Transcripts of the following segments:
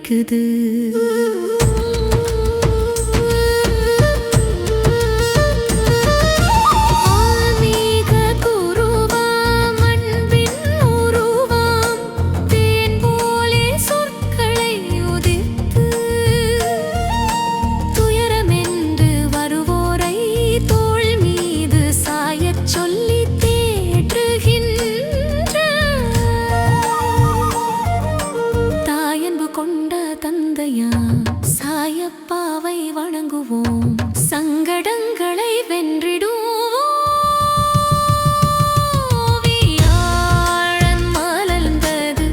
ஒலிக்குது. சாயப்பாவை வணங்குவோம், சங்கடங்களை வென்றிடுவோம். வியாழன் மலர்ந்தது,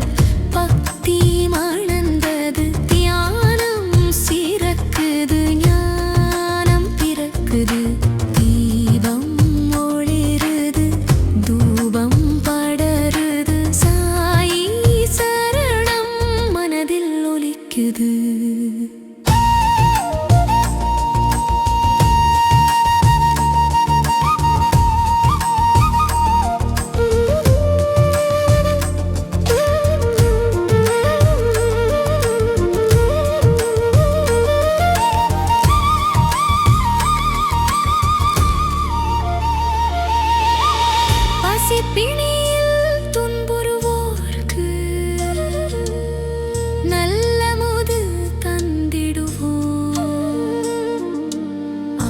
பக்தி மணந்தது, தியானம் சிறக்குது, ஞானம் பிறக்குது. தீபம் ஒளிருது, தூபம் படருது, சாயி சரணம் மனதில் ஒலிக்குது. பிணியில் துன்புறுவோர்க்கு நல்ல முது தந்திடுவோம்.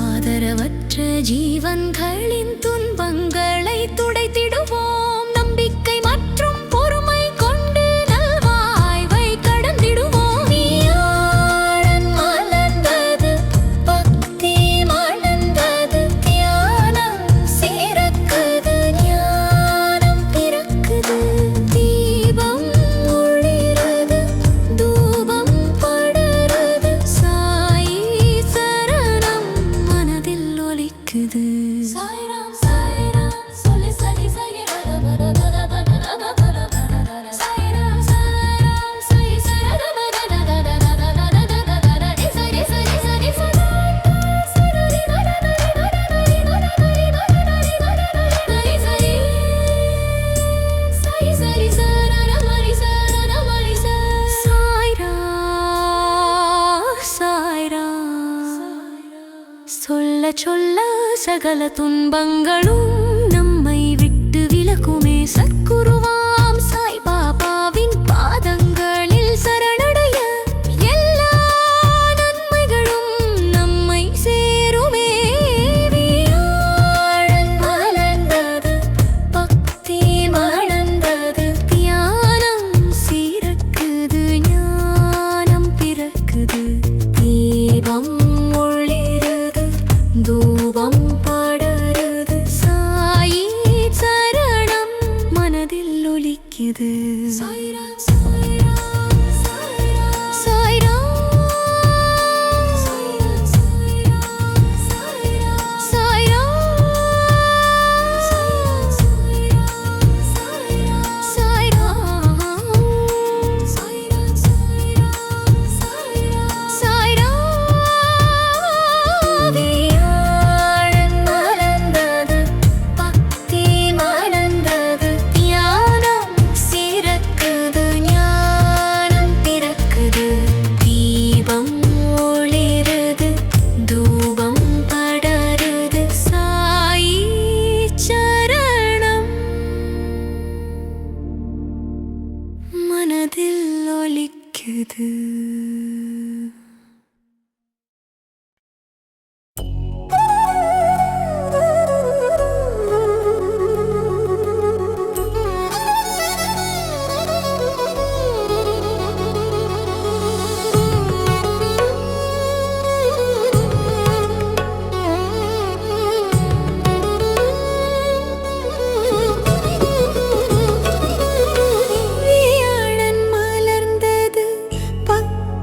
ஆதரவற்ற ஜீவன்களின் துன்பங்களை துடைத்திடுவோம். நம்பிக்கை மற்றும் பொறுமை கொண்டு நல்வாழ்வை கடந்திடுவோம். வியாழன் மலர்ந்தது, பக்தி மணந்தது, தியானம் சிறக்குது, தீபம் ஒளிருது, தூபம் படருது, சாயி சரணம் மனதில் ஒலிக்குது. சாய்ராம் சாய்ராம் சொல்லி சரி சரி சாய்ராம் சாய்ராம் சரி சொல்ல சொல்ல சகல துன்பங்களும் நம்மை விட்டு விலகுமே. சத்குருவாம் சாய் பாபாவின் பாதங்களில் சரணடைய எல்லா நன்மைகளும் நம்மை சேருமே. வியாழன் மலர்ந்தது, பக்தி மணந்தது, தியானம் சிறக்குது, ஞானம் பிறக்குது. தீபம் ஒளிருது, தூபம் படருது, சாயி சரணம் மனதில் ஒலிக்குது. சாய்ராம் சாய்ராம் சாய்ராம் சாய்ராம் சாய்ராம் வியாழன் மலர்ந்தது, பக்தி மணந்தது, தியானம் சிறக்குது, ஞானம் பிறக்குது. தீபம் ஒளிருது, தூபம் படருது, சாயி சரணம் மனதில் ஒலிக்குது. வியாழன் மலர்ந்தது, பக்தி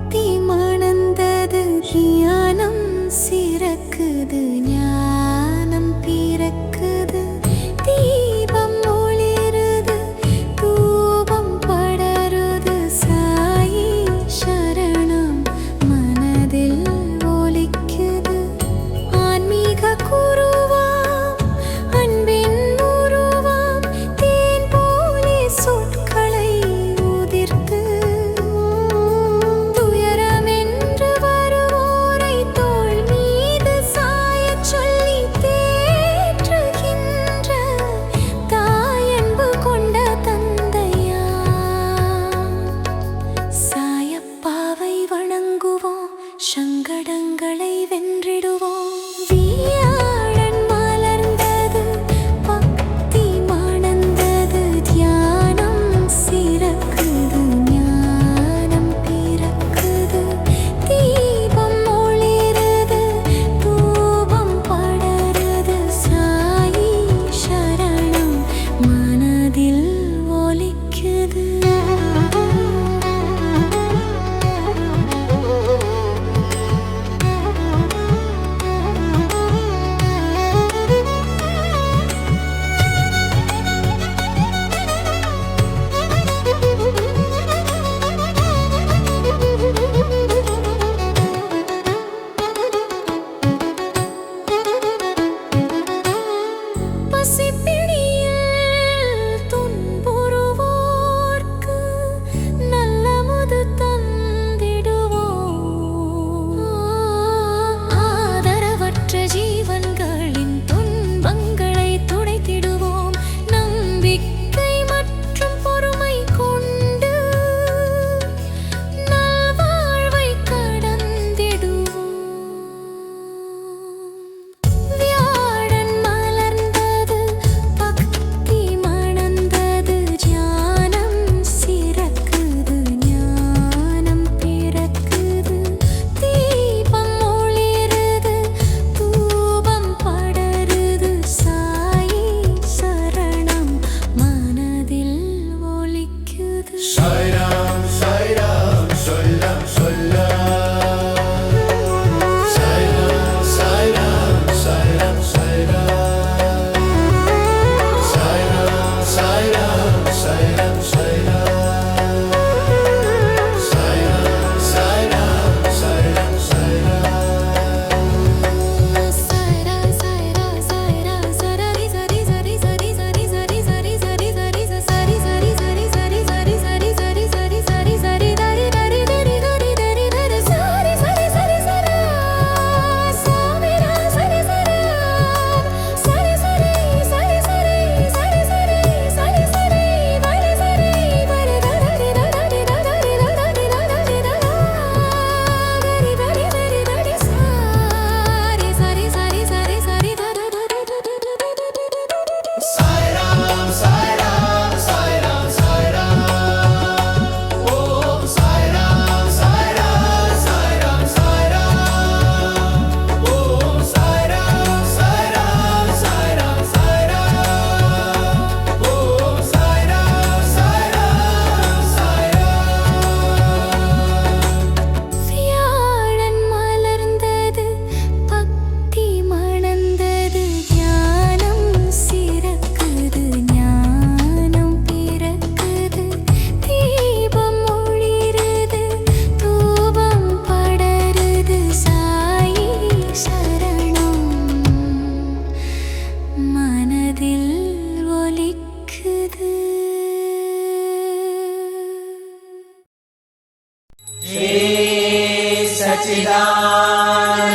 सच्चिदानन्द